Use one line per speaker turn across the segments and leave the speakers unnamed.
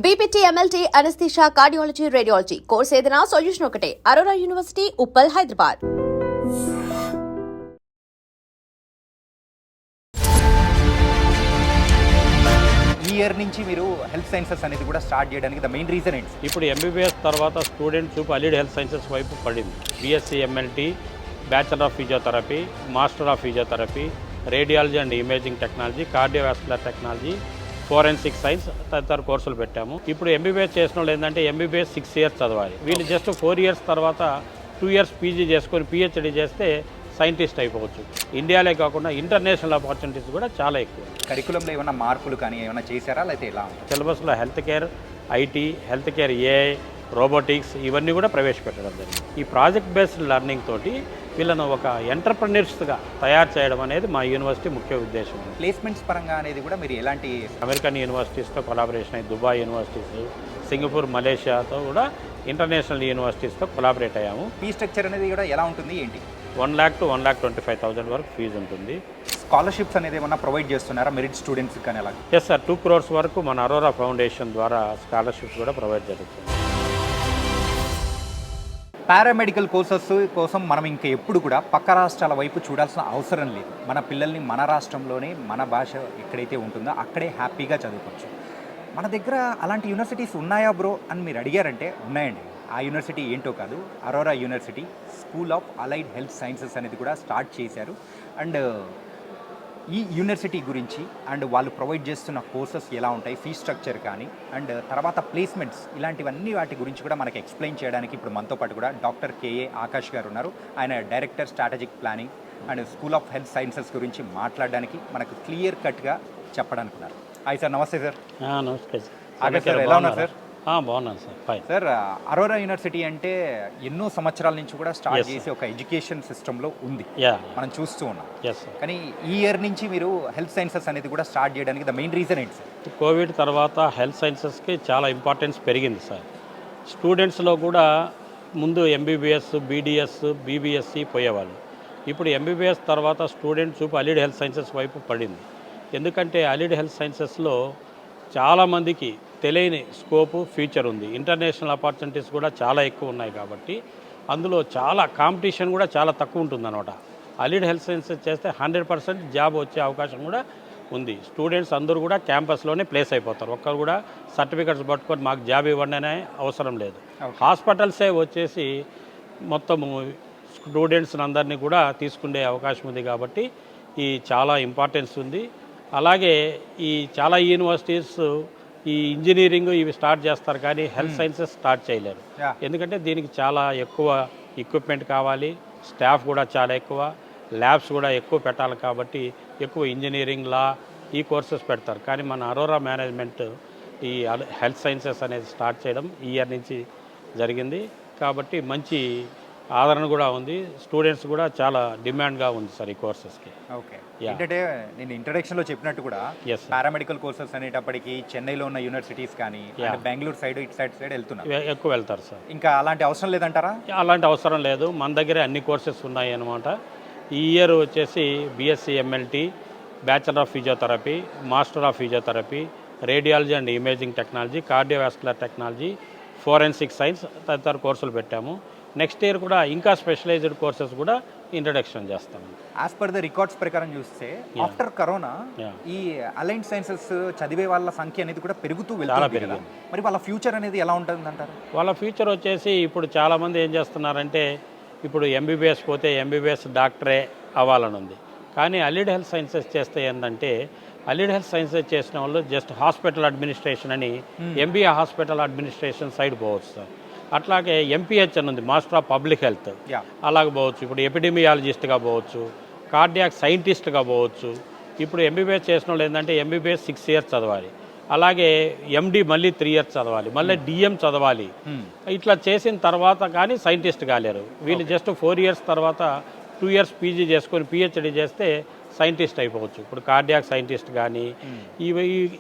BPT, MLT, anaesthesia, cardiology, radiology course ఏదైనా solution ఒకటే. Aurora university, Uppal, Hyderabad.
ఈ ఇయర్ నుంచి మీరు హెల్త్ సైన్సెస్ అనేది కూడా స్టార్ట్ చేయడానికి ద మెయిన్ రీజన్ ఏంటి?
ఇప్పుడు ఎంబీబీఎస్ తర్వాత స్టూడెంట్ చూపు అలీడ్ హెల్త్ సైన్సెస్ వైపు పడింది. BSc MLT, bachelor of physiotherapy, master of physiotherapy, radiology and imaging technology, cardiovascular technology, forensic science తదితర కోర్సులు పెట్టాము. ఇప్పుడు ఎంబీబీఎస్ చేసిన వాళ్ళు ఏంటంటే ఎంబీబీఎస్ 6 years చదవాలి. వీళ్ళు జస్ట్ 4 years తర్వాత 2 years పీజీ చేసుకొని పిహెచ్డీ చేస్తే సైంటిస్ట్ అయిపోవచ్చు. ఇండియాలో కాకుండా ఇంటర్నేషనల్ ఆపర్చునిటీస్ కూడా చాలా ఎక్కువ.
కరికులంలో ఏమైనా మార్పులు కానీ ఏమైనా చేశారా లేకపోతే ఎలా?
సిలబస్లో health care, IT, health care, AI, robotics ఇవన్నీ కూడా ప్రవేశపెట్టడం జరిగింది. ఈ ప్రాజెక్ట్ బేస్డ్ లెర్నింగ్ తోటి వీళ్ళను ఒక ఎంటర్ప్రెన్యూర్స్గా తయారు చేయడం అనేది మా యూనివర్సిటీ ముఖ్య ఉద్దేశం.
ప్లేస్మెంట్స్ పరంగా అనేది కూడా మీరు ఎలాంటి?
అమెరికన్ యూనివర్సిటీస్తో కొలాబరేషన్ అయ్యి దుబాయ్ యూనివర్సిటీస్, సింగపూర్, మలేషియాతో కూడా ఇంటర్నేషనల్ యూనివర్సిటీస్తో కొలాబరేట్ అయ్యాము.
ఫీ స్ట్రక్చర్ అనేది కూడా ఎలా ఉంటుంది ఏంటి?
1 lakh to 1,25,000 వరకు ఫీజు ఉంటుంది.
స్కాలర్షిప్స్ అనేది ఏమన్నా ప్రొవైడ్ చేస్తున్నారా మెరిట్ స్టూడెంట్స్ కానీ ఎలా?
ఎస్ సార్, 2 crores వరకు మన అరోరా ఫౌండేషన్ ద్వారా స్కాలర్షిప్స్ కూడా ప్రొవైడ్ జరుగుతుంది.
పారామెడికల్ కోర్సెస్ కోసం మనం ఇంకా ఎప్పుడు కూడా పక్క రాష్ట్రాల వైపు చూడాల్సిన అవసరం లేదు. మన పిల్లల్ని మన రాష్ట్రంలోనే మన భాష ఎక్కడైతే ఉంటుందో అక్కడే హ్యాపీగా చదువుకోవచ్చు. మన దగ్గర అలాంటి యూనివర్సిటీస్ ఉన్నాయా బ్రో అని మీరు అడిగారంటే ఉన్నాయండి. ఆ యూనివర్సిటీ ఏంటో కాదు, Aurora university school of allied health sciences అనేది కూడా స్టార్ట్ చేశారు. అండ్ ఈ యూనివర్సిటీ గురించి అండ్ వాళ్ళు ప్రొవైడ్ చేస్తున్న కోర్సెస్ ఎలా ఉంటాయి, ఫీ స్ట్రక్చర్ కానీ అండ్ తర్వాత ప్లేస్మెంట్స్ ఇలాంటివన్నీ వాటి గురించి కూడా మనకి ఎక్స్ప్లెయిన్ చేయడానికి ఇప్పుడు మనతో పాటు కూడా డాక్టర్ కేఏ ఆకాష్ గారు ఉన్నారు. ఆయన director strategic planning and school of health sciences గురించి మాట్లాడడానికి మనకు క్లియర్ కట్గా చెప్పడానికి ఉన్నారు. హాయ్ సార్, నమస్తే సార్.
నమస్తే
ఆకాష్ సార్, ఎలా ఉన్నారు సార్?
బాగున్నాను sir. Fine
sir, Aurora university అంటే ఎన్నో సంవత్సరాల నుంచి కూడా స్టార్ట్ చేసి ఒక ఎడ్యుకేషన్ సిస్టంలో ఉంది, మనం చూస్తూ ఉన్నాం. కానీ ఈ ఇయర్ నుంచి మీరు హెల్త్ సైన్సెస్ అనేది కూడా స్టార్ట్ చేయడానికి ద మెయిన్ రీజన్ ఏంటి సార్?
కోవిడ్ తర్వాత హెల్త్ సైన్సెస్కి చాలా ఇంపార్టెన్స్ పెరిగింది సార్. స్టూడెంట్స్లో కూడా ముందు ఎంబీబీఎస్, బీడీఎస్, బీబీఎస్సీ పోయేవాళ్ళు. ఇప్పుడు ఎంబీబీఎస్ తర్వాత స్టూడెంట్ చూపు అలీడ్ హెల్త్ సైన్సెస్ వైపు పడింది. ఎందుకంటే అలీడ్ హెల్త్ సైన్సెస్లో చాలామందికి తెలియని స్కోపు, ఫ్యూచర్ ఉంది. ఇంటర్నేషనల్ ఆపర్చునిటీస్ కూడా చాలా ఎక్కువ ఉన్నాయి కాబట్టి అందులో చాలా కాంపిటీషన్ కూడా చాలా తక్కువ ఉంటుందన్నమాట. అలీడ్ హెల్త్ సైన్సెస్ చేస్తే 100% జాబ్ వచ్చే అవకాశం కూడా ఉంది. స్టూడెంట్స్ అందరూ కూడా క్యాంపస్లోనే ప్లేస్ అయిపోతారు. ఒక్కరు కూడా సర్టిఫికెట్స్ పట్టుకొని మాకు జాబ్ ఇవ్వండి అనే అవసరం లేదు. హాస్పిటల్సే వచ్చేసి మొత్తము స్టూడెంట్స్ అందరినీ కూడా తీసుకునే అవకాశం ఉంది కాబట్టి ఈ చాలా ఇంపార్టెన్స్ ఉంది. అలాగే ఈ చాలా యూనివర్సిటీస్ ఈ ఇంజనీరింగ్ ఇవి స్టార్ట్ చేస్తారు కానీ హెల్త్ సైన్సెస్ స్టార్ట్ చేయలేరు. ఎందుకంటే దీనికి చాలా ఎక్కువ ఎక్విప్మెంట్ కావాలి, స్టాఫ్ కూడా చాలా ఎక్కువ, ల్యాబ్స్ కూడా ఎక్కువ పెట్టాలి కాబట్టి ఎక్కువ ఇంజనీరింగ్, లా ఈ కోర్సెస్ పెడతారు. కానీ మన అరోరా మేనేజ్మెంట్ ఈ హెల్త్ సైన్సెస్ అనేది స్టార్ట్ చేయడం ఈ ఇయర్ నుంచి జరిగింది కాబట్టి మంచి ఆదరణ కూడా ఉంది. స్టూడెంట్స్ కూడా చాలా డిమాండ్గా ఉంది సార్ ఈ కోర్సెస్కి.
ఓకే, ఏంటంటే నేను ఇంట్రడక్షన్లో చెప్పినట్టు కూడా పారామెడికల్ కోర్సెస్ అనేటప్పటికి చెన్నైలో ఉన్న యూనివర్సిటీస్ కానీ బెంగళూరు సైడ్ ఇటు సైడ్ వెళ్తున్నారు, ఎక్కువ
వెళ్తారు సార్.
ఇంకా అలాంటి అవసరం లేదంటారా?
అలాంటి అవసరం లేదు, మన దగ్గరే అన్ని కోర్సెస్ ఉన్నాయి అన్నమాట. ఈ ఇయర్ వచ్చేసి BSc MLT, bachelor of physiotherapy, master of physiotherapy, radiology and imaging technology, cardiovascular technology, forensic science తదితర కోర్సులు పెట్టాము. నెక్స్ట్ ఇయర్ కూడా ఇంకా స్పెషలైజ్డ్ కోర్సెస్ కూడా ఇంట్రడక్షన్ చేస్తాము.
యాజ్ పర్ ద రికార్డ్స్ ప్రకారం చూస్తే ఆఫ్టర్ కరోనా ఈ అలైన్డ్ సైన్సెస్ చదివే వాళ్ళ సంఖ్య అనేది కూడా పెరుగుతూ వెళ్తుంది. మరి వాళ్ళ ఫ్యూచర్ అనేది ఎలా ఉంటుంది అంటారు?
వాళ్ళ ఫ్యూచర్ వచ్చేసి ఇప్పుడు చాలామంది ఏం చేస్తున్నారంటే ఇప్పుడు ఎంబీబీఎస్ పోతే ఎంబీబీఎస్ డాక్టరే అవ్వాలని ఉంది. కానీ అలీడ్ హెల్త్ సైన్సెస్ చేస్తే ఏంటంటే అలీడ్ హెల్త్ సైన్సెస్ చేసిన వాళ్ళు జస్ట్ హాస్పిటల్ అడ్మినిస్ట్రేషన్ అని ఎంబీఏ హాస్పిటల్ అడ్మినిస్ట్రేషన్ సైడ్ పోవచ్చు సార్. అట్లాగే ఎంపీహెచ్ అని ఉంది, మాస్టర్ ఆఫ్ పబ్లిక్ హెల్త్, అలాగే పోవచ్చు. ఇప్పుడు ఎపిడెమియాలజిస్ట్గా పోవచ్చు, కార్డియాక్ సైంటిస్ట్గా పోవచ్చు. ఇప్పుడు ఎంబీబీఎస్ చేసిన వాళ్ళు ఏంటంటే ఎంబీబీఎస్ 6 years చదవాలి, అలాగే ఎండి మళ్ళీ 3 years చదవాలి, మళ్ళీ డిఎం చదవాలి. ఇట్లా చేసిన తర్వాత కానీ సైంటిస్ట్ కాలేరు. వీళ్ళు జస్ట్ 4 years తర్వాత 2 years పీజీ చేసుకొని పిహెచ్డీ చేస్తే సైంటిస్ట్ అయిపోవచ్చు. ఇప్పుడు కార్డియాక్ సైంటిస్ట్ కానీ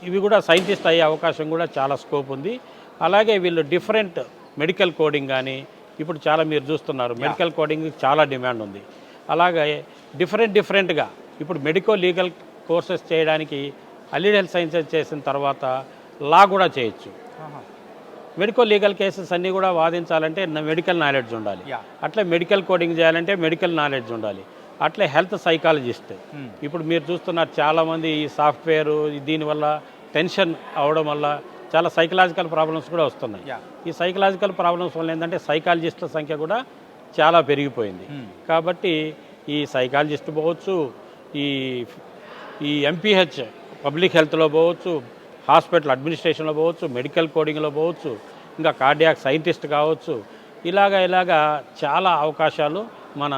ఇవి కూడా సైంటిస్ట్ అయ్యే అవకాశం కూడా చాలా స్కోప్ ఉంది. అలాగే వీళ్ళు డిఫరెంట్ మెడికల్ కోడింగ్ కానీ ఇప్పుడు చాలా మీరు చూస్తున్నారు, మెడికల్ కోడింగ్ చాలా డిమాండ్ ఉంది. అలాగే డిఫరెంట్గా ఇప్పుడు మెడికో లీగల్ కోర్సెస్ చేయడానికి అలీడ్ హెల్త్ సైన్సెస్ చేసిన తర్వాత లా కూడా చేయొచ్చు. మెడికల్ లీగల్ కేసెస్ అన్నీ కూడా వాదించాలంటే మెడికల్ నాలెడ్జ్ ఉండాలి. అట్లే మెడికల్ కోడింగ్ చేయాలంటే మెడికల్ నాలెడ్జ్ ఉండాలి. అట్లే హెల్త్ సైకాలజిస్ట్. ఇప్పుడు మీరు చూస్తున్నారు చాలామంది ఈ సాఫ్ట్వేర్ దీనివల్ల టెన్షన్ అవడం వల్ల చాలా సైకలాజికల్ ప్రాబ్లమ్స్ కూడా వస్తున్నాయి. ఈ సైకలాజికల్ ప్రాబ్లమ్స్ వల్ల ఏంటంటే సైకాలజిస్టుల సంఖ్య కూడా చాలా పెరిగిపోయింది. కాబట్టి ఈ సైకాలజిస్ట్ పోవచ్చు, ఈ ఎంపీహెచ్ పబ్లిక్ హెల్త్లో పోవచ్చు, హాస్పిటల్ అడ్మినిస్ట్రేషన్లో పోవచ్చు, మెడికల్ కోడింగ్లో పోవచ్చు, ఇంకా కార్డియాక్ సైంటిస్ట్ కావచ్చు. ఇలాగా చాలా అవకాశాలు మన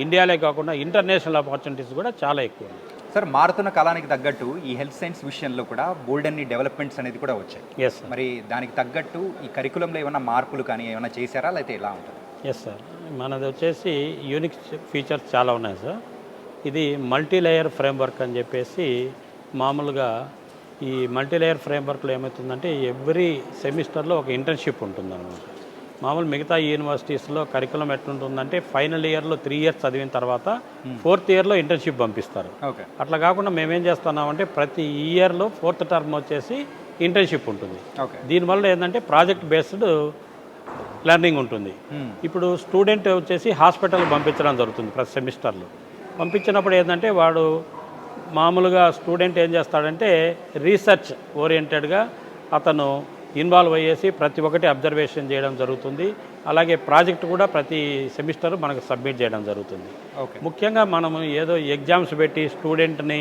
ఇండియాలో కాకుండా ఇంటర్నేషనల్ ఆపర్చునిటీస్ కూడా చాలా ఎక్కువ.
సార్, మారుతున్న కాలానికి తగ్గట్టు ఈ హెల్త్ సైన్స్ విషయంలో కూడా బోల్డ్ అన్ని డెవలప్మెంట్స్ అనేది కూడా వచ్చాయి.
Yes sir.
మరి దానికి తగ్గట్టు ఈ కరికులంలో ఏమైనా మార్పులు కానీ ఏమైనా చేశారా, లేకపోతే ఎలా ఉంటుంది?
ఎస్ సార్, మనది వచ్చేసి యూనిక్ ఫీచర్స్ చాలా ఉన్నాయి సార్. ఇది మల్టీలేయర్ ఫ్రేమ్వర్క్ అని చెప్పేసి మామూలుగా ఈ మల్టీలేయర్ ఫ్రేమ్వర్క్లో ఏమవుతుందంటే ఎవ్రీ సెమిస్టర్లో ఒక ఇంటర్న్షిప్ ఉంటుందన్నమాట. మామూలు మిగతా యూనివర్సిటీస్లో కరికులం ఎట్లుంటుందంటే ఫైనల్ ఇయర్లో 3 ఇయర్స్ చదివిన తర్వాత 4th ఇయర్లో ఇంటర్న్షిప్ పంపిస్తారు. అట్లా కాకుండా మేమేం చేస్తున్నామంటే ప్రతి ఇయర్లో 4th టర్మ్ వచ్చేసి ఇంటర్న్షిప్ ఉంటుంది. దీనివల్ల ఏంటంటే ప్రాజెక్ట్ బేస్డ్ లెర్నింగ్ ఉంటుంది. ఇప్పుడు స్టూడెంట్ వచ్చేసి హాస్పిటల్కి పంపించడం జరుగుతుంది ప్రతి సెమిస్టర్లో. పంపించినప్పుడు ఏంటంటే వాడు మామూలుగా స్టూడెంట్ ఏం చేస్తాడంటే రీసెర్చ్ ఓరియంటెడ్గా అతను ఇన్వాల్వ్ అయ్యేసి ప్రతి ఒక్కటి అబ్జర్వేషన్ చేయడం జరుగుతుంది. అలాగే ప్రాజెక్ట్ కూడా ప్రతి సెమిస్టర్ మనకు సబ్మిట్ చేయడం జరుగుతుంది. ముఖ్యంగా మనము ఏదో ఎగ్జామ్స్ పెట్టి స్టూడెంట్ని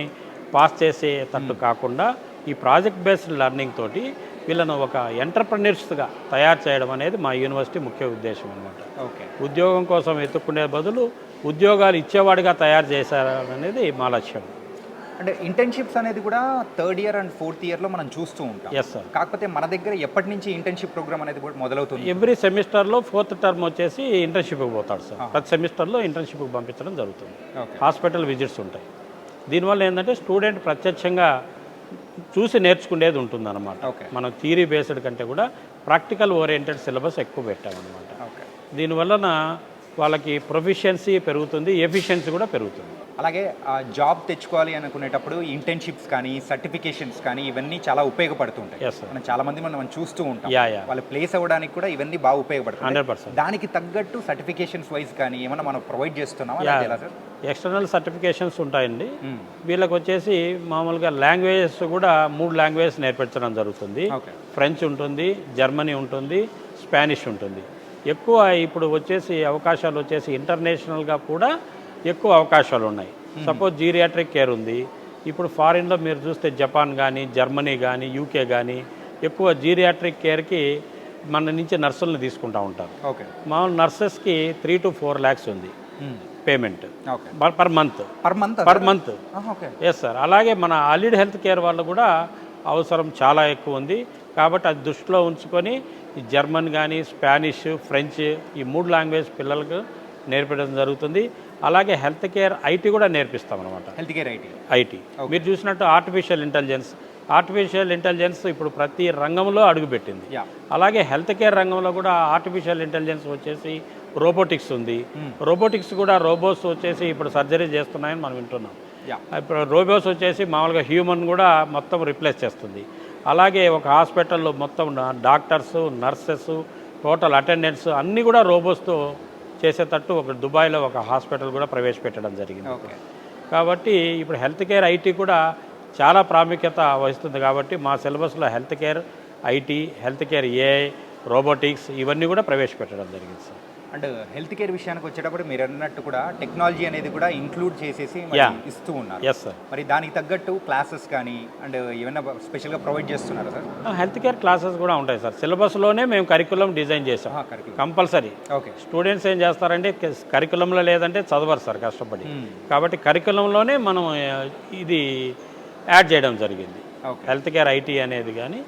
పాస్ చేసేటట్టు కాకుండా ఈ ప్రాజెక్ట్ బేస్డ్ లెర్నింగ్ తోటి వీళ్ళను ఒక ఎంటర్ప్రెన్యూర్స్గా తయారు చేయడం అనేది మా యూనివర్సిటీ ముఖ్య ఉద్దేశం అన్నమాట. ఉద్యోగం కోసం వెతుక్కునే బదులు ఉద్యోగాలు ఇచ్చేవాడిగా తయారు చేశారనేది మా లక్ష్యం.
అంటే ఇంటర్న్షిప్స్ అనేది కూడా 3rd ఇయర్ అండ్ 4th ఇయర్లో మనం చూస్తూ ఉంటాం.
Yes sir.
కాకపోతే మన దగ్గర ఎప్పటి నుంచి ఇంటర్న్షిప్ ప్రోగ్రామ్ అనేది కూడా మొదలవుతుంది?
ఎవ్రీ సెమిస్టర్లో 4th టర్మ్ వచ్చేసి ఇంటర్న్షిప్కి పోతాడు సార్. ప్రతి సెమిస్టర్లో ఇంటర్న్షిప్కి పంపించడం జరుగుతుంది. హాస్పిటల్ విజిట్స్ ఉంటాయి. దీనివల్ల ఏంటంటే స్టూడెంట్ ప్రత్యక్షంగా చూసి నేర్చుకునేది ఉంటుందన్నమాట. మనం థియరీ బేస్డ్ కంటే కూడా ప్రాక్టికల్ ఓరియంటెడ్ సిలబస్ ఎక్కువ పెట్టామన్నమాట. దీనివలన వాళ్ళకి ప్రొఫిషియన్సీ పెరుగుతుంది, ఎఫిషియన్సీ కూడా పెరుగుతుంది.
అలాగే జాబ్ తెచ్చుకోవాలి అనుకునేటప్పుడు ఇంటర్న్షిప్స్ కానీ సర్టిఫికేషన్స్ కానీ ఇవన్నీ చాలా ఉపయోగపడుతుంటాయి. మనం చాలా మంది మనం చూస్తూ ఉంటాం. వాళ్ళు ప్లేస్ అవ్వడానికి కూడా ఇవన్నీ బాగా ఉపయోగపడుతుంది.
100%.
దానికి తగ్గట్టు సర్టిఫికేషన్స్ వైజ్ కానీ ఏమైనా మనం ప్రొవైడ్ చేస్తున్నాం?
ఎక్స్టర్నల్ సర్టిఫికేషన్స్ ఉంటాయండి. వీళ్ళకి వచ్చేసి మామూలుగా లాంగ్వేజెస్ కూడా 3 లాంగ్వేజెస్ నేర్పించడం జరుగుతుంది. ఫ్రెంచ్ ఉంటుంది, జర్మనీ ఉంటుంది, స్పానిష్ ఉంటుంది. ఎక్కువ ఇప్పుడు వచ్చేసి అవకాశాలు వచ్చేసి ఇంటర్నేషనల్గా కూడా ఎక్కువ అవకాశాలు ఉన్నాయి. సపోజ్ జీరియాట్రిక్ కేర్ ఉంది. ఇప్పుడు ఫారిన్లో మీరు చూస్తే జపాన్ కానీ, జర్మనీ కానీ, యూకే కానీ ఎక్కువ జీరియాట్రిక్ కేర్కి మన నుంచి నర్సులను తీసుకుంటూ ఉంటారు. మామూలు నర్సెస్కి 3 to 4 lakhs ఉంది payment per month. Yes sir. అలాగే మన అలీడ్ హెల్త్ కేర్ వాళ్ళు కూడా అవసరం చాలా ఎక్కువ ఉంది. కాబట్టి అది దృష్టిలో ఉంచుకొని ఈ జర్మన్ కానీ, స్పానిష్, ఫ్రెంచ్ ఈ 3 లాంగ్వేజ్ పిల్లలకు నేర్పించడం జరుగుతుంది. అలాగే హెల్త్ కేర్ ఐటీ కూడా నేర్పిస్తాం అనమాట.
హెల్త్ కేర్
ఐటీ మీరు చూసినట్టు ఆర్టిఫిషియల్ ఇంటెలిజెన్స్ ఇప్పుడు ప్రతి రంగంలో అడుగుపెట్టింది. అలాగే హెల్త్ కేర్ రంగంలో కూడా ఆర్టిఫిషియల్ ఇంటెలిజెన్స్ వచ్చేసి రోబోటిక్స్ ఉంది. రోబోటిక్స్ కూడా రోబోట్స్ వచ్చేసి ఇప్పుడు సర్జరీ చేస్తున్నాయని మనం వింటున్నాం. ఇప్పుడు రోబోట్స్ వచ్చేసి మామూలుగా హ్యూమన్ కూడా మొత్తం రిప్లేస్ చేస్తుంది. అలాగే ఒక హాస్పిటల్లో మొత్తం డాక్టర్స్, నర్సెస్, టోటల్ అటెండెంట్స్ అన్నీ కూడా రోబోట్స్తో చేసేటట్టు ఒక దుబాయ్లో ఒక హాస్పిటల్ కూడా ప్రవేశపెట్టడం జరిగింది. కాబట్టి ఇప్పుడు హెల్త్ కేర్ ఐటీ కూడా చాలా ప్రాముఖ్యత వహిస్తుంది. కాబట్టి మా సిలబస్లో health care IT, health care AI, robotics ఇవన్నీ కూడా ప్రవేశపెట్టడం జరిగింది సార్.
అండ్ హెల్త్ కేర్ విషయానికి వచ్చేటప్పుడు మీరు అన్నట్టు కూడా టెక్నాలజీ అనేది కూడా ఇంక్లూడ్ చేసేసి ఇస్తూ ఉన్నారు.
Yes sir.
మరి దానికి తగ్గట్టు క్లాసెస్ కానీ అండ్ ఏమైనా స్పెషల్గా ప్రొవైడ్ చేస్తున్నారు సార్?
హెల్త్ కేర్ క్లాసెస్ కూడా ఉంటాయి సార్. సిలబస్లోనే మేము కరికులం డిజైన్ చేసాం కంపల్సరీ. స్టూడెంట్స్ ఏం చేస్తారంటే కరికులంలో లేదంటే చదవరు సార్ కష్టపడి. కాబట్టి కరికులంలోనే మనం ఇది యాడ్ చేయడం జరిగింది. హెల్త్ కేర్ ఐటీ అనేది కానీ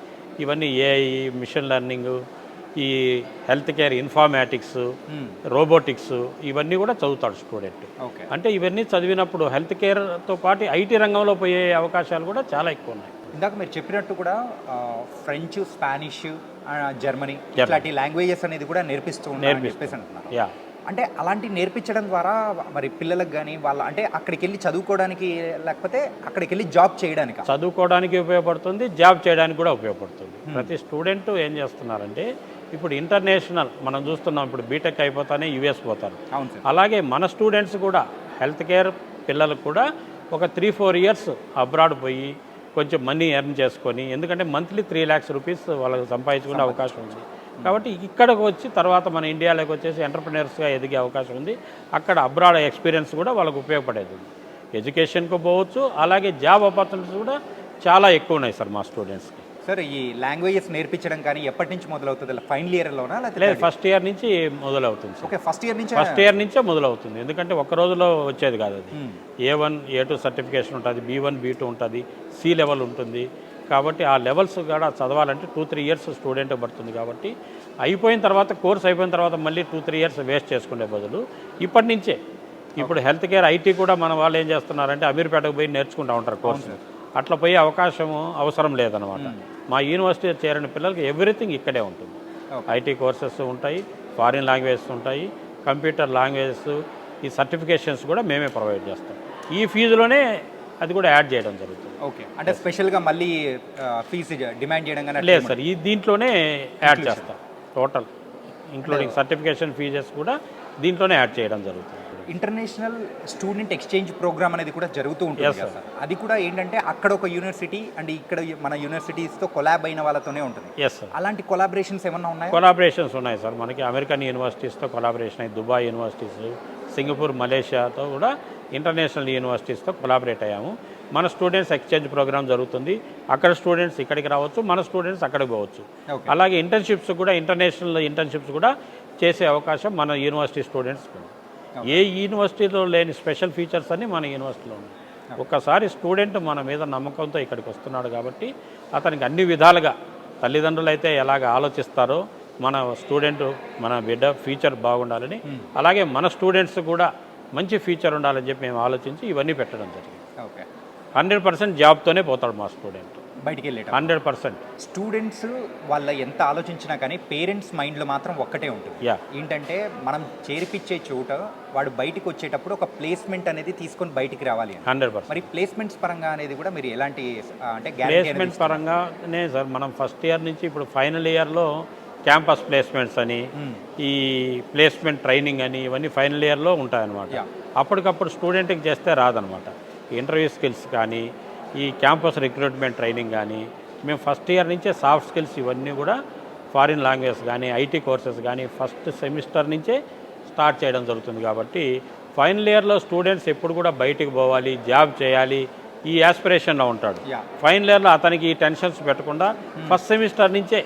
ఇవన్నీ ఏఐ, మిషన్ లెర్నింగ్, ఈ హెల్త్ కేర్ ఇన్ఫర్మాటిక్స్, రోబోటిక్స్ ఇవన్నీ కూడా చదువుతాడు స్టూడెంట్. అంటే ఇవన్నీ చదివినప్పుడు హెల్త్ కేర్తో పాటు ఐటీ రంగంలో పోయే అవకాశాలు కూడా చాలా ఎక్కువ ఉన్నాయి.
ఇందాక మీరు చెప్పినట్టు కూడా ఫ్రెంచ్, స్పానిష్, జర్మనీ ఇట్లాంటి లాంగ్వేజెస్ అనేది కూడా నేర్పిస్తూ ఉన్నారు చెప్పేసి అంటున్నారు. అంటే అలాంటివి నేర్పించడం ద్వారా మరి పిల్లలకు కానీ వాళ్ళ అంటే అక్కడికి వెళ్ళి చదువుకోవడానికి లేకపోతే అక్కడికి వెళ్ళి జాబ్ చేయడానికి
చదువుకోవడానికి ఉపయోగపడుతుంది, జాబ్ చేయడానికి కూడా ఉపయోగపడుతుంది. ప్రతి స్టూడెంట్ ఏం చేస్తున్నారంటే ఇప్పుడు ఇంటర్నేషనల్ మనం చూస్తున్నాం, ఇప్పుడు బీటెక్ అయిపోతానే యూఎస్ పోతారు.
అవును సార్.
అలాగే మన స్టూడెంట్స్ కూడా హెల్త్ కేర్ పిల్లలకు కూడా ఒక 3-4 ఇయర్స్ అబ్రాడ్ పోయి కొంచెం మనీ ఎర్న్ చేసుకొని, ఎందుకంటే మంత్లీ 3 lakhs రూపీస్ వాళ్ళకి సంపాదించుకునే అవకాశం ఉంది. కాబట్టి ఇక్కడికి వచ్చి తర్వాత మన ఇండియాలోకి వచ్చేసి ఎంటర్ప్రినర్స్గా ఎదిగే అవకాశం ఉంది. అక్కడ అబ్రాడ్ ఎక్స్పీరియన్స్ కూడా వాళ్ళకు ఉపయోగపడేది. ఎడ్యుకేషన్కు పోవచ్చు, అలాగే జాబ్ ఆపర్చునిటీస్ కూడా చాలా ఎక్కువ ఉన్నాయి సార్ మా స్టూడెంట్స్కి.
సార్ ఈ లాంగ్వేజెస్ నేర్పించడం కానీ ఎప్పటి నుంచి మొదలవుతుంది? ఫైనల్ ఇయర్లోనా
లేదు, ఫస్ట్ ఇయర్ నుంచి మొదలవుతుంది సార్.
ఓకే, ఫస్ట్ ఇయర్ నుంచే
మొదలవుతుంది. ఎందుకంటే ఒక్క రోజులో వచ్చేది కాదు అది. A1 A2 సర్టిఫికేషన్ ఉంటుంది, B1 B2 ఉంటుంది, C లెవెల్ ఉంటుంది. కాబట్టి ఆ లెవెల్స్ కూడా చదవాలంటే 2-3 ఇయర్స్ స్టూడెంట్ పడుతుంది. కాబట్టి అయిపోయిన తర్వాత కోర్స్ అయిపోయిన తర్వాత మళ్ళీ 2-3 ఇయర్స్ వేస్ట్ చేసుకునే బదులు ఇప్పటి నుంచే ఇప్పుడు హెల్త్ కేర్ ఐటీ కూడా మన వాళ్ళు ఏం చేస్తున్నారంటే అమీర్పేటకు పోయి నేర్చుకుంటూ ఉంటారు కోర్సు. అట్లా పోయే అవకాశం అవసరం లేదనమాట. మా యూనివర్సిటీ చేరిన పిల్లలకి ఎవ్రీథింగ్ ఇక్కడే ఉంటుంది. ఐటీ కోర్సెస్ ఉంటాయి, ఫారిన్ లాంగ్వేజెస్ ఉంటాయి, కంప్యూటర్ లాంగ్వేజెస్, ఈ సర్టిఫికేషన్స్ కూడా మేమే ప్రొవైడ్ చేస్తాం. ఈ ఫీజులోనే అది కూడా యాడ్ చేయడం జరుగుతుంది.
ఓకే, అంటే స్పెషల్గా మళ్ళీ ఫీజు డిమాండ్ చేయడం కానీ
లేదు సార్, ఈ దీంట్లోనే యాడ్ చేస్తాం. టోటల్ ఇంక్లూడింగ్ సర్టిఫికేషన్ ఫీజెస్ కూడా దీంట్లోనే యాడ్ చేయడం జరుగుతుంది.
ఇంటర్నేషనల్ స్టూడెంట్ ఎక్స్చేంజ్ ప్రోగ్రామ్ అనేది కూడా జరుగుతూ ఉంటుంది కదా సార్. అది కూడా ఏంటంటే అక్కడ ఒక యూనివర్సిటీ అండ్ ఇక్కడ మన యూనివర్సిటీస్తో కొలాబ్ అయిన వాళ్ళతోనే ఉంటుంది.
Yes sir.
అలాంటి కొలాబరేషన్స్ ఏమన్నా ఉన్నాయి?
కొలాబరేషన్స్ ఉన్నాయి సార్. మనకి అమెరికన్ యూనివర్సిటీస్తో కొలాబరేషన్ అయ్యి, దుబాయ్ యూనివర్సిటీస్, సింగపూర్, మలేషియాతో కూడా ఇంటర్నేషనల్ యూనివర్సిటీస్తో కొలాబరేట్ అయ్యాము. మన స్టూడెంట్స్ ఎక్స్చేంజ్ ప్రోగ్రామ్ జరుగుతుంది. అక్కడ స్టూడెంట్స్ ఇక్కడికి రావచ్చు, మన స్టూడెంట్స్ అక్కడికి పోవచ్చు. అలాగే ఇంటర్న్షిప్స్ కూడా, ఇంటర్నేషనల్ ఇంటర్న్షిప్స్ కూడా చేసే అవకాశం మన యూనివర్సిటీ స్టూడెంట్స్కి ఉంది. ఏ యూనివర్సిటీలో లేని స్పెషల్ ఫీచర్స్ అన్నీ మన యూనివర్సిటీలో ఉన్నాయి. ఒక్కసారి స్టూడెంట్ మన మీద నమ్మకంతో ఇక్కడికి వస్తున్నాడు కాబట్టి అతనికి అన్ని విధాలుగా తల్లిదండ్రులు అయితే ఎలాగ ఆలోచిస్తారో మన స్టూడెంట్, మన బిడ్డ ఫ్యూచర్ బాగుండాలని, అలాగే మన స్టూడెంట్స్ కూడా మంచి ఫ్యూచర్ ఉండాలని చెప్పి మేము ఆలోచించి ఇవన్నీ పెట్టడం జరిగింది.
ఓకే,
100% జాబ్తోనే పోతాడు మా స్టూడెంట్
బయటికి వెళ్ళేట
100%.
స్టూడెంట్స్ వాళ్ళ ఎంత ఆలోచించినా కానీ పేరెంట్స్ మైండ్లో మాత్రం ఒక్కటే ఉంటుంది. ఏంటంటే మనం చేర్పించే చోట వాడు బయటికి వచ్చేటప్పుడు ఒక ప్లేస్మెంట్ అనేది తీసుకొని బయటికి రావాలి.
100%.
మరి ప్లేస్మెంట్స్ పరంగా అనేది కూడా మీరు ఎలాంటి అంటే
ప్లేస్మెంట్ పరంగానే సార్, మనం ఫస్ట్ ఇయర్ నుంచి ఇప్పుడు ఫైనల్ ఇయర్లో క్యాంపస్ ప్లేస్మెంట్స్ అని, ఈ ప్లేస్మెంట్ ట్రైనింగ్ అని, ఇవన్నీ ఫైనల్ ఇయర్లో ఉంటాయన్నమాట. అప్పటికప్పుడు స్టూడెంట్కి చేస్తే రాదనమాట. ఇంటర్వ్యూ స్కిల్స్ కానీ, ఈ క్యాంపస్ రిక్రూట్మెంట్ ట్రైనింగ్ కానీ మేము ఫస్ట్ ఇయర్ నుంచే సాఫ్ట్ స్కిల్స్ ఇవన్నీ కూడా ఫారిన్ లాంగ్వేజ్ కానీ, ఐటీ కోర్సెస్ కానీ ఫస్ట్ సెమిస్టర్ నుంచే స్టార్ట్ చేయడం జరుగుతుంది. కాబట్టి ఫైనల్ ఇయర్లో స్టూడెంట్స్ ఎప్పుడు కూడా బయటికి పోవాలి, జాబ్ చేయాలి, ఈ యాస్పిరేషన్లో ఉంటాడు. ఫైనల్ ఇయర్లో అతనికి ఈ టెన్షన్స్ పెట్టకుండా ఫస్ట్ సెమిస్టర్ నుంచే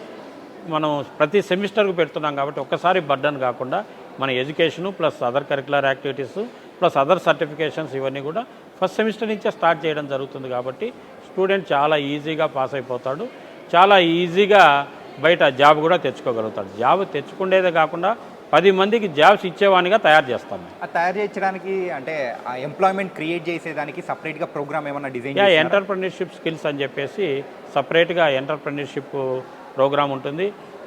మనం ప్రతి సెమిస్టర్కు పెడుతున్నాం కాబట్టి ఒక్కసారి బర్డన్ కాకుండా మన education plus other curricular activities plus other certifications ఇవన్నీ కూడా ఫస్ట్ సెమిస్టర్ నుంచే స్టార్ట్ చేయడం జరుగుతుంది. కాబట్టి స్టూడెంట్ చాలా ఈజీగా పాస్ అయిపోతాడు, చాలా ఈజీగా బయట జాబ్ కూడా తెచ్చుకోగలుగుతాడు. జాబ్ తెచ్చుకునేదే కాకుండా 10 మందికి జాబ్స్ ఇచ్చేవానిగా తయారు చేస్తాం.
తయారు చేయించడానికి అంటే ఆ ఎంప్లాయ్మెంట్ క్రియేట్ చేసేదానికి సపరేట్గా ప్రోగ్రామ్ ఏమన్నా డిజైన్
ఎంటర్ప్రెన్యూర్షిప్ స్కిల్స్ అని చెప్పేసి సపరేట్గా ఎంటర్ప్రెన్యూర్షిప్ ప్రోగ్రామ్ ఉంటుంది.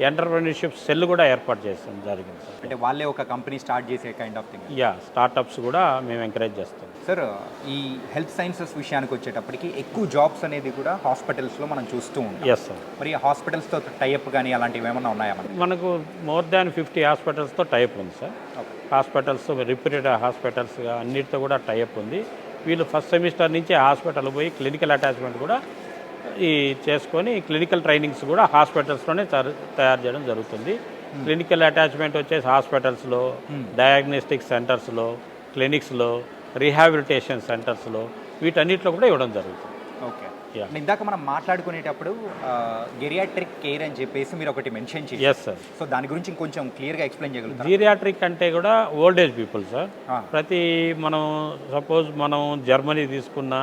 ఎంటర్ప్రెన్యూర్షిప్ సెల్ కూడా ఏర్పాటు చేస్తాం జరిగింది సార్.
అంటే వాళ్ళే ఒక కంపెనీ స్టార్ట్ చేసే కైండ్ ఆఫ్ థింగ్.
స్టార్టప్స్ కూడా మేము ఎంకరేజ్ చేస్తాం
సార్. ఈ హెల్త్ సైన్సెస్ విషయానికి వచ్చేటప్పటికి ఎక్కువ జాబ్స్ అనేది కూడా హాస్పిటల్స్లో మనం చూస్తూ ఉంటాం.
Yes sir.
మరి హాస్పిటల్స్తో టైఅప్ కానీ అలాంటివి ఏమన్నా ఉన్నాయా?
మనకు మోర్ దాన్ 50 హాస్పిటల్స్తో టైఅప్ ఉంది సార్. హాస్పిటల్స్, రిప్యూటెడ్ హాస్పిటల్స్ అన్నిటితో కూడా టైఅప్ ఉంది. వీళ్ళు ఫస్ట్ సెమిస్టర్ నుంచి హాస్పిటల్ పోయి క్లినికల్ అటాచ్మెంట్ కూడా ఈ చేసుకొని క్లినికల్ ట్రైనింగ్స్ కూడా హాస్పిటల్స్లోనే తయారు చేయడం జరుగుతుంది. క్లినికల్ అటాచ్మెంట్ వచ్చేసి హాస్పిటల్స్లో, డయాగ్నోస్టిక్ సెంటర్స్లో, క్లినిక్స్లో, రీహాబిలిటేషన్ సెంటర్స్లో, వీటన్నిటిలో కూడా ఇవ్వడం జరుగుతుంది.
ఓకే, ఇందాక మనం మాట్లాడుకునేటప్పుడు గెరియాట్రిక్ కేర్ అని చెప్పేసి మీరు ఒకటి మెన్షన్ చేశారు.
Yes sir.
సో దాని గురించి కొంచెం క్లియర్గా ఎక్స్ప్లెయిన్ చేయగలుగుతారు?
జీరియాట్రిక్ అంటే కూడా ఓల్డ్ ఏజ్ పీపుల్ సార్. మనం సపోజ్ మనం జర్మనీ తీసుకున్నా,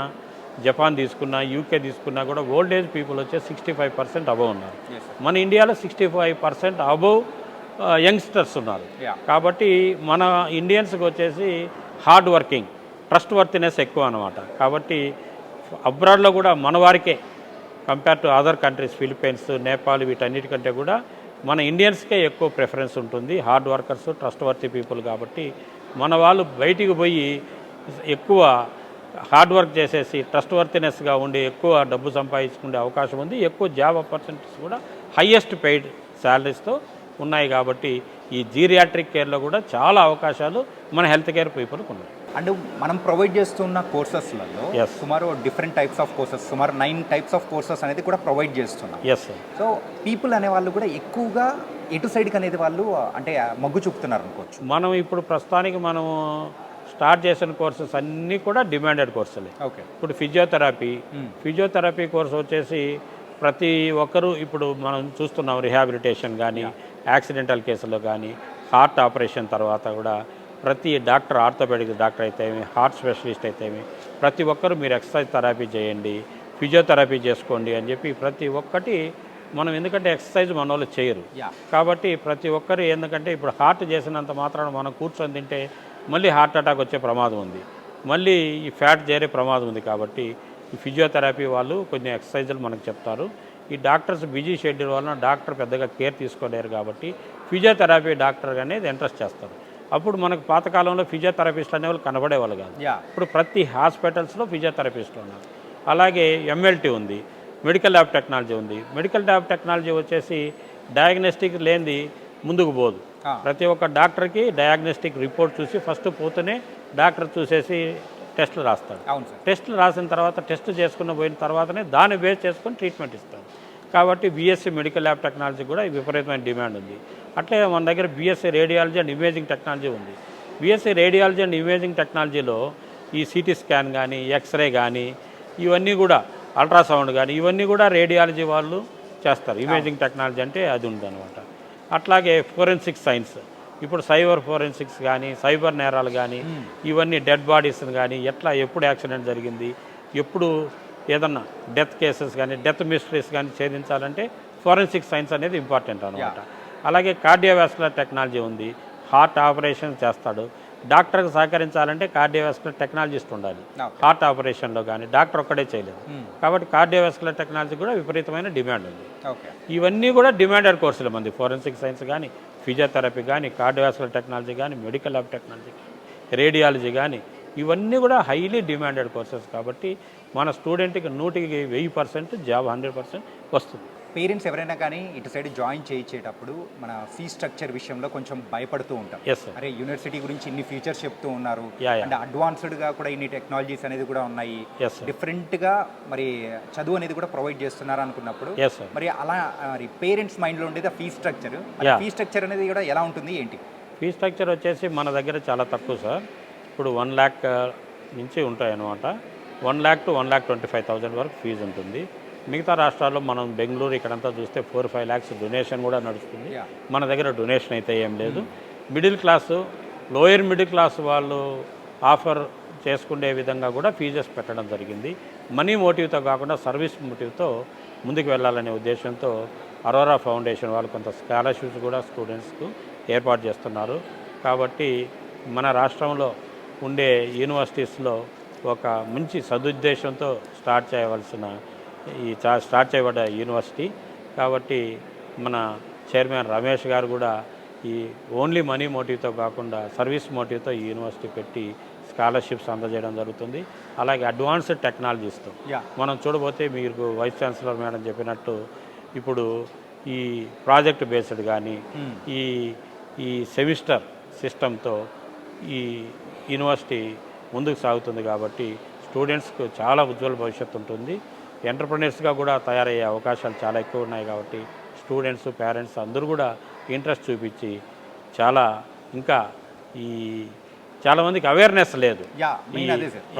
జపాన్ తీసుకున్నా, యూకే తీసుకున్నా కూడా ఓల్డ్ ఏజ్ పీపుల్ వచ్చే 65% అబవ్ ఉన్నారు. మన ఇండియాలో 65% అబవ్ యంగ్స్టర్స్ ఉన్నారు. కాబట్టి మన ఇండియన్స్కి వచ్చేసి హార్డ్ వర్కింగ్, ట్రస్ట్ వర్తినెస్ ఎక్కువ అనమాట. కాబట్టి అబ్రాడ్లో కూడా మన వారికే compare to other countries, Philippines, Nepal వీటన్నిటికంటే కూడా మన ఇండియన్స్కే ఎక్కువ ప్రిఫరెన్స్ ఉంటుంది. Hard workers, trust worthy people కాబట్టి మన వాళ్ళు బయటికి పోయి ఎక్కువ హార్డ్ వర్క్ చేసేసి ట్రస్ట్ వర్తినెస్గా ఉండి ఎక్కువ డబ్బు సంపాదించుకునే అవకాశం ఉంది. ఎక్కువ జాబ్ ఆపర్చునిటీస్ కూడా హయ్యెస్ట్ పెయిడ్ శాలరీస్తో ఉన్నాయి కాబట్టి ఈ జీరియాట్రిక్ కేర్లో కూడా చాలా అవకాశాలు మన హెల్త్ కేర్ పీపుల్కి ఉన్నాయి.
అండ్ మనం ప్రొవైడ్ చేస్తున్న కోర్సెస్లలో
Yes.
సుమారు డిఫరెంట్ టైప్స్ ఆఫ్ కోర్సెస్, సుమారు 9 టైప్స్ ఆఫ్ కోర్సెస్ అనేది కూడా ప్రొవైడ్ చేస్తున్నాం.
Yes sir.
సో పీపుల్ అనేవాళ్ళు కూడా ఎక్కువగా ఎటు సైడ్కి అనేది వాళ్ళు అంటే మొగ్గు చూపుతున్నారు అనుకోవచ్చు.
మనం ఇప్పుడు ప్రస్తుతానికి మనం స్టార్ట్ చేసిన కోర్సెస్ అన్నీ కూడా డిమాండెడ్ కోర్సులే.
ఓకే.
ఇప్పుడు ఫిజియోథెరపీ కోర్స్ వచ్చేసి ప్రతి ఒక్కరూ ఇప్పుడు మనం చూస్తున్నాం. రిహాబిలిటేషన్ కానీ, యాక్సిడెంటల్ కేసులో కానీ, హార్ట్ ఆపరేషన్ తర్వాత కూడా ప్రతి డాక్టర్, ఆర్థోపెడిక్ డాక్టర్ అయితేమి, హార్ట్ స్పెషలిస్ట్ అయితేమి, ప్రతి ఒక్కరు మీరు ఎక్సర్సైజ్ థెరపీ చేయండి, ఫిజియోథెరపీ చేసుకోండి అని చెప్పి ప్రతి ఒక్కటి మనం, ఎందుకంటే ఎక్సర్సైజ్ మన వాళ్ళు చేయరు కాబట్టి ప్రతి ఒక్కరు ఎందుకంటే ఇప్పుడు హార్ట్ చేసినంత మాత్రాన మనం కూర్చొని తింటే మళ్ళీ హార్ట్ అటాక్ వచ్చే ప్రమాదం ఉంది, మళ్ళీ ఈ ఫ్యాట్ చేరే ప్రమాదం ఉంది. కాబట్టి ఈ ఫిజియోథెరపీ వాళ్ళు కొన్ని ఎక్సర్సైజులు మనకు చెప్తారు. ఈ డాక్టర్స్ బిజీ షెడ్యూల్ వలన డాక్టర్ పెద్దగా కేర్ తీసుకోలేరు కాబట్టి ఫిజియోథెరపీ డాక్టర్ అనేది ఇంట్రెస్ట్ చేస్తారు. అప్పుడు మనకు పాతకాలంలో ఫిజియోథెరపిస్టులు అనేవాళ్ళు కనబడేవాళ్ళు కాదు. ఇప్పుడు ప్రతి హాస్పిటల్స్లో ఫిజియోథెరపిస్టులు ఉన్నారు. అలాగే ఎంఎల్టీ ఉంది, మెడికల్ ల్యాబ్ టెక్నాలజీ ఉంది. మెడికల్ ల్యాబ్ టెక్నాలజీ వచ్చేసి డయాగ్నోస్టిక్ లేనిది ముందుకు పోదు. ప్రతి ఒక్క డాక్టర్కి డయాగ్నోస్టిక్ రిపోర్ట్ చూసి ఫస్ట్ పోతేనే డాక్టర్ చూసేసి టెస్టులు రాస్తాడు. టెస్టులు రాసిన తర్వాత టెస్ట్ చేసుకున్న పోయిన తర్వాతనే దాన్ని బేస్ చేసుకొని ట్రీట్మెంట్ ఇస్తాడు. కాబట్టి బీఎస్సీ మెడికల్ ల్యాబ్ టెక్నాలజీ కూడా విపరీతమైన డిమాండ్ ఉంది. అట్లే మన దగ్గర BSc radiology and imaging technology ఉంది. బీఎస్సీ రేడియాలజీ అండ్ ఇమేజింగ్ టెక్నాలజీలో ఈ సిటీ స్కాన్ కానీ, ఎక్స్రే కానీ, ఇవన్నీ కూడా అల్ట్రాసౌండ్ కానీ ఇవన్నీ కూడా రేడియాలజీ వాళ్ళు చేస్తారు. ఇమేజింగ్ టెక్నాలజీ అంటే అది ఉందన్నమాట. అట్లాగే ఫోరెన్సిక్ సైన్స్, ఇప్పుడు సైబర్ ఫోరెన్సిక్స్ కానీ, సైబర్ నేరాలు కానీ, ఇవన్నీ డెడ్ బాడీస్ని కానీ, ఎప్పుడు యాక్సిడెంట్ జరిగింది, ఎప్పుడు ఏదన్నా డెత్ కేసెస్ కానీ, డెత్ మిస్టరీస్ కానీ ఛేదించాలంటే ఫోరెన్సిక్ సైన్స్ అనేది ఇంపార్టెంట్ అనమాట. అలాగే కార్డియోవాస్కులర్ టెక్నాలజీ ఉంది, హార్ట్ ఆపరేషన్ చేస్తాడు. డాక్టర్కి సహకరించాలంటే కార్డియోవాస్కులర్ టెక్నాలజిస్ట్ ఉండాలి. హార్ట్ ఆపరేషన్లో కానీ డాక్టర్ ఒక్కడే చేయలేదు కాబట్టి కార్డియోవాస్కులర్ టెక్నాలజీ కూడా విపరీతమైన డిమాండ్ ఉంది. ఇవన్నీ కూడా డిమాండెడ్ కోర్సులు మంది. ఫోరెన్సిక్ సైన్స్ కానీ, ఫిజియోథెరపీ కానీ, కార్డియోవాస్కులర్ టెక్నాలజీ కానీ, మెడికల్ ల్యాబ్ టెక్నాలజీ, రేడియాలజీ కానీ, ఇవన్నీ కూడా హైలీ డిమాండెడ్ కోర్సెస్ కాబట్టి మన స్టూడెంట్కి 100% జాబ్ 100% వస్తుంది.
పేరెంట్స్ ఎవరైనా కానీ ఇటు సైడ్ జాయిన్ చేయించేటప్పుడు మన ఫీ స్ట్రక్చర్ విషయంలో కొంచెం భయపడుతూ ఉంటాం. అరే యూనివర్సిటీ గురించి ఇన్ని ఫీచర్స్ చెప్తూ ఉన్నారు, అంటే అడ్వాన్స్డ్గా కూడా ఇన్ని టెక్నాలజీస్ అనేది కూడా ఉన్నాయి, డిఫరెంట్గా మరి చదువు అనేది కూడా ప్రొవైడ్ చేస్తున్నారు అనుకున్నప్పుడు మరి అలా మరి పేరెంట్స్ మైండ్లో ఉండేది ఫీ స్ట్రక్చర్, ఫీ స్ట్రక్చర్ అనేది కూడా ఎలా ఉంటుంది ఏంటి?
ఫీ స్ట్రక్చర్ వచ్చేసి మన దగ్గర చాలా తక్కువ సార్. ఇప్పుడు 1 lakh నుంచి ఉంటాయన్నమాట. 1 lakh to 1,25,000 వరకు ఫీజు ఉంటుంది. మిగతా రాష్ట్రాల్లో మనం బెంగళూరు ఇక్కడంతా చూస్తే 4-5 lakhs డొనేషన్ కూడా నడుస్తుంది. మన దగ్గర డొనేషన్ అయితే ఏం లేదు. Middle class, lower middle class వాళ్ళు ఆఫర్ చేసుకునే విధంగా కూడా ఫీజెస్ పెట్టడం జరిగింది. మనీ మోటివ్తో కాకుండా సర్వీస్ మోటివ్తో ముందుకు వెళ్ళాలనే ఉద్దేశంతో అరోరా ఫౌండేషన్ వాళ్ళు కొంత స్కాలర్షిప్స్ కూడా స్టూడెంట్స్కు ఏర్పాటు చేస్తున్నారు. కాబట్టి మన రాష్ట్రంలో ఉండే యూనివర్సిటీస్లో ఒక మంచి సదుద్దేశంతో స్టార్ట్ చేయబడ్డ యూనివర్సిటీ కాబట్టి మన చైర్మన్ రమేష్ గారు కూడా ఈ ఓన్లీ మనీ మోటివ్తో కాకుండా సర్వీస్ మోటివ్తో ఈ యూనివర్సిటీ పెట్టి స్కాలర్షిప్స్ అందజేయడం జరుగుతుంది. అలాగే అడ్వాన్స్డ్ టెక్నాలజీస్తో మనం చూడబోతే మీరు వైస్ ఛాన్సలర్ మేడం చెప్పినట్టు ఇప్పుడు ఈ ప్రాజెక్ట్ బేస్డ్ కానీ ఈ సెమిస్టర్ సిస్టంతో ఈ యూనివర్సిటీ ముందుకు సాగుతుంది కాబట్టి స్టూడెంట్స్కు చాలా ఉజ్వల భవిష్యత్తు ఉంటుంది. ఎంటర్ప్రెన్యూర్స్గా కూడా తయారయ్యే అవకాశాలు చాలా ఎక్కువ ఉన్నాయి కాబట్టి స్టూడెంట్స్, పేరెంట్స్ అందరూ కూడా ఇంట్రెస్ట్ చూపించి ఇంకా చాలామందికి అవేర్నెస్ లేదు.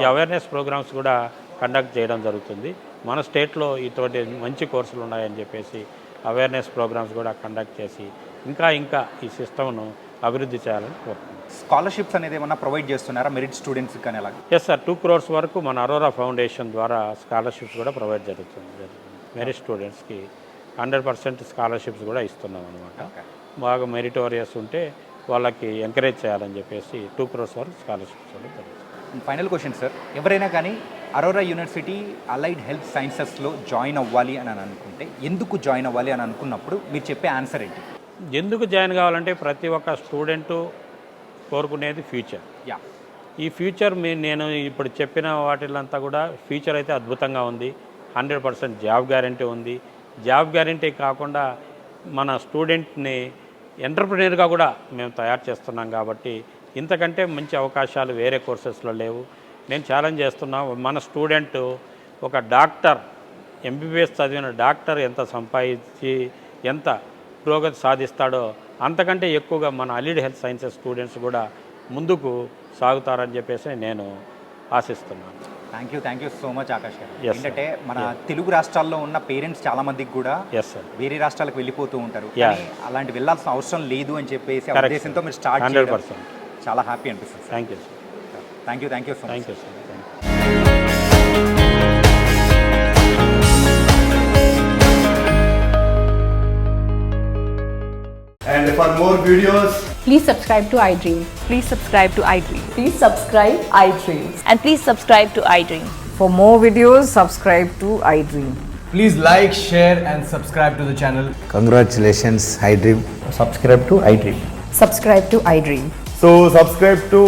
ఈ అవేర్నెస్ ప్రోగ్రామ్స్ కూడా కండక్ట్ చేయడం జరుగుతుంది. మన స్టేట్లో ఇటువంటి మంచి కోర్సులు ఉన్నాయని చెప్పేసి అవేర్నెస్ ప్రోగ్రామ్స్ కూడా కండక్ట్ చేసి ఇంకా ఈ సిస్టమ్ను అభివృద్ధి చేయాలని కోరుతున్నాను.
స్కాలర్షిప్స్ అనేది ఏమన్నా ప్రొవైడ్ చేస్తున్నారా మెరిట్ స్టూడెంట్స్కి కానీ? అలాగే
ఎస్ సార్, 2 crores వరకు మన అరోరా ఫౌండేషన్ ద్వారా స్కాలర్షిప్స్ కూడా ప్రొవైడ్ జరుగుతుంది. మెరిట్ స్టూడెంట్స్కి 100% స్కాలర్షిప్స్ కూడా ఇస్తున్నాం అనమాట. బాగా మెరిటోరియస్ ఉంటే వాళ్ళకి ఎంకరేజ్ చేయాలని చెప్పేసి 2 crores వరకు స్కాలర్షిప్స్ కూడా జరుగుతుంది.
ఫైనల్ క్వశ్చన్ సార్, ఎవరైనా కానీ అరోరా యూనివర్సిటీ అలైడ్ హెల్త్ సైన్సెస్లో జాయిన్ అవ్వాలి అని అనుకుంటే, ఎందుకు జాయిన్ అవ్వాలి అని అనుకున్నప్పుడు మీరు చెప్పే ఆన్సర్ ఏంటి?
ఎందుకు జాయిన్ కావాలంటే ప్రతి ఒక్క స్టూడెంటు కోరుకునేది ఫ్యూచర్.
యా,
ఈ ఫ్యూచర్ నేను ఇప్పుడు చెప్పిన వాటిలంతా కూడా ఫ్యూచర్ అయితే అద్భుతంగా ఉంది. 100% జాబ్ గ్యారంటీ ఉంది. జాబ్ గ్యారంటీ కాకుండా మన స్టూడెంట్ని ఎంటర్ప్రినర్గా కూడా మేము తయారు చేస్తున్నాం. కాబట్టి ఇంతకంటే మంచి అవకాశాలు వేరే కోర్సెస్లో లేవు. నేను ఛాలెంజ్ చేస్తున్నా, మన స్టూడెంట్ ఒక డాక్టర్, ఎంబీబీఎస్ చదివిన డాక్టర్ ఎంత సంపాదించి ఎంత పురోగతి సాధిస్తాడో అంతకంటే ఎక్కువగా మన అలీడ్ హెల్త్ సైన్సెస్ స్టూడెంట్స్ కూడా ముందుకు సాగుతారని చెప్పేసి నేను ఆశిస్తున్నాను.
Thank you so much Akash గారు.
Yes, sir.
ఏంటంటే మన తెలుగు రాష్ట్రాల్లో ఉన్న పేరెంట్స్ చాలా మందికి కూడా
ఎస్ సార్,
వేరే రాష్ట్రాలకు వెళ్ళిపోతూ ఉంటారు.
Yeah.
కానీ అలాంటి వెళ్ళాల్సిన అవసరం లేదు అని చెప్పేసి ఆ
Correct,
ఉద్దేశంతో మీరు స్టార్ట్
100%.
చాలా హ్యాపీ అనిపిస్తుంది.
Thank you sir,
thank you so much.
Thank you sir.
And for more videos,
Please subscribe to iDream.
Please subscribe to iDream.
Please subscribe iDream.
And please subscribe to iDream.
For more videos, subscribe to iDream.
please like, share, and subscribe to the channel.
Congratulations, iDream. Subscribe to iDream.
Subscribe to iDream.
So, subscribe to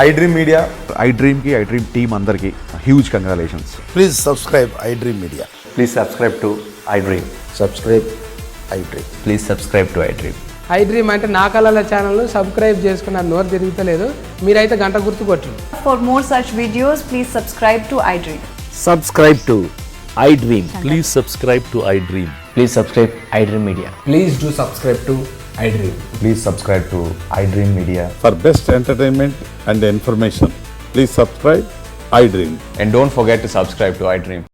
iDream Media.
iDream team అందరికి huge congratulations.
Please subscribe iDream Media.
Please subscribe to iDream.
Subscribe iDream.
Please subscribe to iDream.
iDream అంటే నా కళల ఛానల్ను subscribe చేసుకున్న నోరు తిరుగుతలేదు, మీరైతే గంట గుర్తు కొట్టండి.
For more such videos, please subscribe to iDream.
Subscribe to iDream.
Please subscribe to iDream.
Please subscribe iDream Media.
Please do subscribe to iDream.
Please subscribe to iDream Media.
For best entertainment and information, please subscribe iDream.
And don't forget to subscribe to iDream.